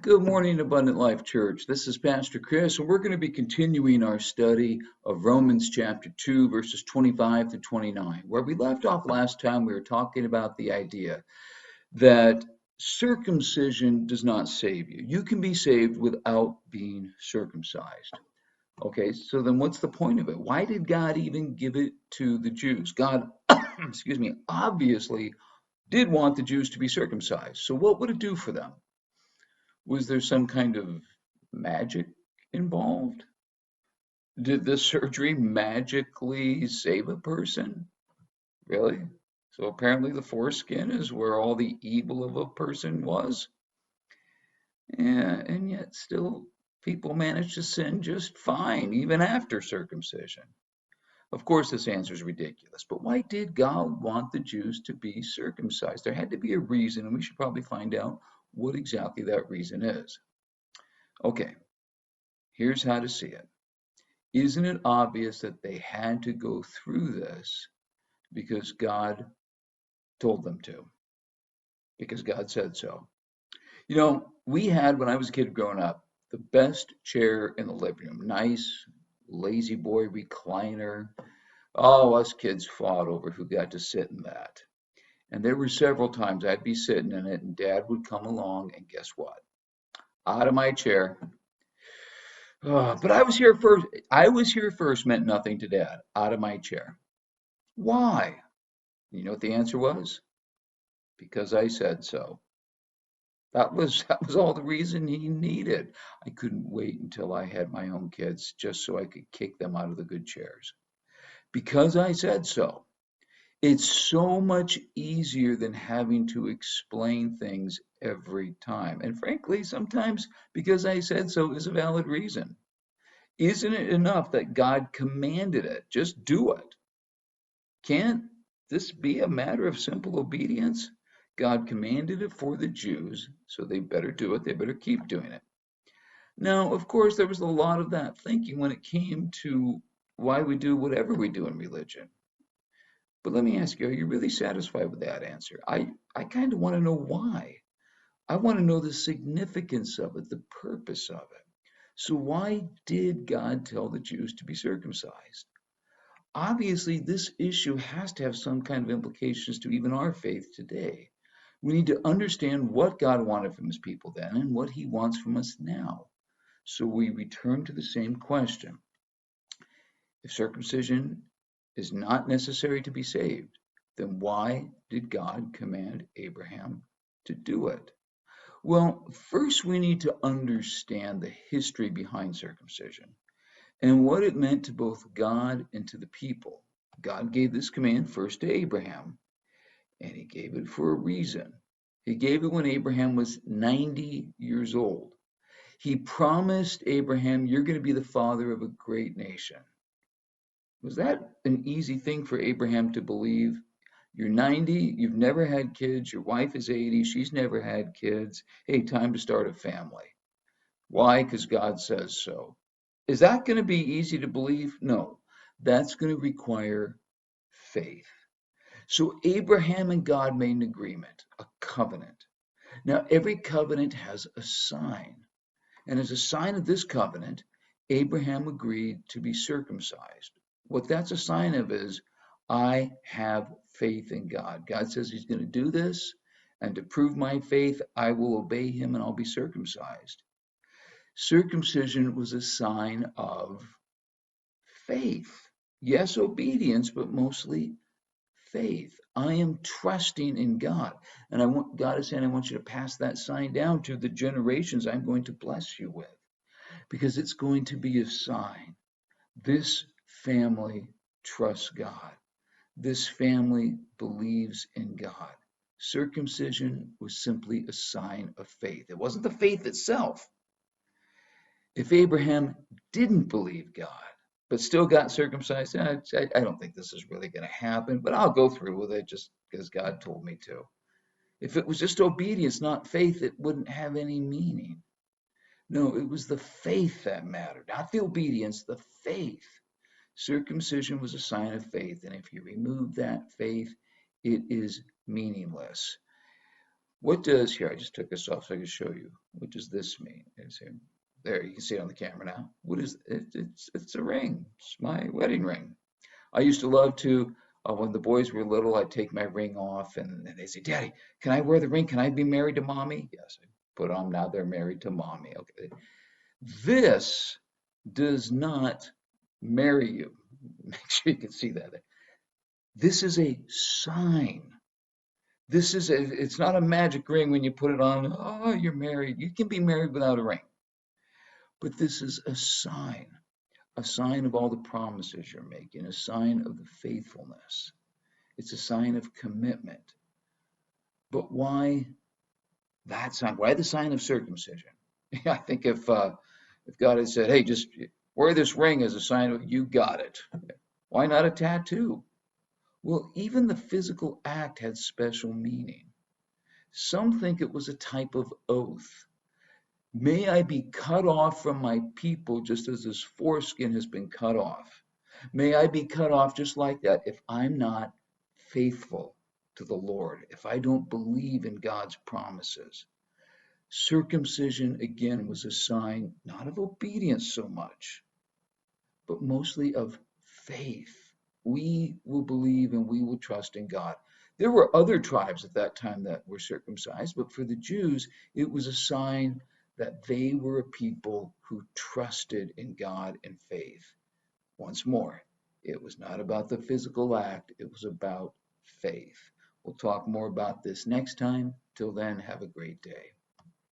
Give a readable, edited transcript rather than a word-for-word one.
Good morning, Abundant Life Church. This is Pastor Chris, and we're going to be continuing our study of Romans chapter 2, verses 25 to 29. Where we left off last time, we were talking about the idea that circumcision does not save you. You can be saved without being circumcised. Okay, so then what's the point of it? Why did God even give it to the Jews? God, excuse me, obviously did want the Jews to be circumcised. So what would it do for them? Was there some kind of magic involved? Did this surgery magically save a person? Really? So apparently the foreskin is where all the evil of a person was? Yeah, and yet still people manage to sin just fine, even after circumcision. Of course, this answer is ridiculous, but why did God want the Jews to be circumcised? There had to be a reason, and we should probably find out what exactly that reason is. Okay, here's how to see it. Isn't it obvious that they had to go through this because God told them to, because God said so? You know, we had, when I was a kid growing up, the best chair in the living room. Nice, lazy boy recliner. Oh, us kids fought over who got to sit in that. And there were several times I'd be sitting in it and Dad would come along and guess what? Out of my chair. But I was here first. I was here first meant nothing to Dad. Out of my chair. Why? You know what the answer was? Because I said so. That was all the reason he needed. I couldn't wait until I had my own kids just so I could kick them out of the good chairs. Because I said so. It's so much easier than having to explain things every time. And frankly, sometimes because I said so is a valid reason. Isn't it enough that God commanded it? Just do it. Can't this be a matter of simple obedience? God commanded it for the Jews, so they better do it. They better keep doing it. Now, of course, there was a lot of that thinking when it came to why we do whatever we do in religion. But let me ask you, are you really satisfied with that answer? I kind of want to know why. I want to know the significance of it, the purpose of it. So why did God tell the Jews to be circumcised? Obviously, this issue has to have some kind of implications to even our faith today. We need to understand what God wanted from his people then and what he wants from us now. So we return to the same question. If circumcision is not necessary to be saved, then why did God command Abraham to do it? Well, first we need to understand the history behind circumcision and what it meant to both God and to the people. God gave this command first to Abraham, and he gave it for a reason. He gave it when Abraham was 90 years old. He promised Abraham, "You're going to be the father of a great nation." Was that an easy thing for Abraham to believe? You're 90, you've never had kids, your wife is 80, she's never had kids. Hey, time to start a family. Why? Because God says so. Is that going to be easy to believe? No. That's going to require faith. So Abraham and God made an agreement, a covenant. Now, every covenant has a sign. And as a sign of this covenant, Abraham agreed to be circumcised. What that's a sign of is, I have faith in God. God says he's going to do this, and to prove my faith, I will obey him and I'll be circumcised. Circumcision was a sign of faith. Yes, obedience, but mostly faith. I am trusting in God. And God is saying, I want you to pass that sign down to the generations I'm going to bless you with, because it's going to be a sign. This family trusts God. This family believes in God. Circumcision was simply a sign of faith. It wasn't the faith itself. If Abraham didn't believe God, but still got circumcised, I don't think this is really going to happen, but I'll go through with it just because God told me to. If it was just obedience, not faith, it wouldn't have any meaning. No, it was the faith that mattered, not the obedience, the faith. Circumcision was a sign of faith, and if you remove that faith, it is meaningless. What does, here, I just took this off so I can show you. What does this mean? There, you can see it on the camera now. What is it? It's a ring. It's my wedding ring. I used to love to, when the boys were little, I'd take my ring off and they'd say, Daddy, can I wear the ring? Can I be married to mommy? Yes, I put on, now they're married to mommy. Okay. This does not marry you. Make sure you can see that. This is a sign. It's not a magic ring when you put it on, oh, you're married. You can be married without a ring. But this is a sign of all the promises you're making, a sign of the faithfulness. It's a sign of commitment. But why that sign? Why the sign of circumcision? I think if God had said, hey, just wear this ring as a sign of you got it. Why not a tattoo? Well, even the physical act had special meaning. Some think it was a type of oath. May I be cut off from my people just as this foreskin has been cut off. May I be cut off just like that if I'm not faithful to the Lord, if I don't believe in God's promises. Circumcision, again, was a sign not of obedience so much, but mostly of faith. We will believe and we will trust in God. There were other tribes at that time that were circumcised, but for the Jews, it was a sign that they were a people who trusted in God in faith. Once more, it was not about the physical act, it was about faith. We'll talk more about this next time. Till then, have a great day.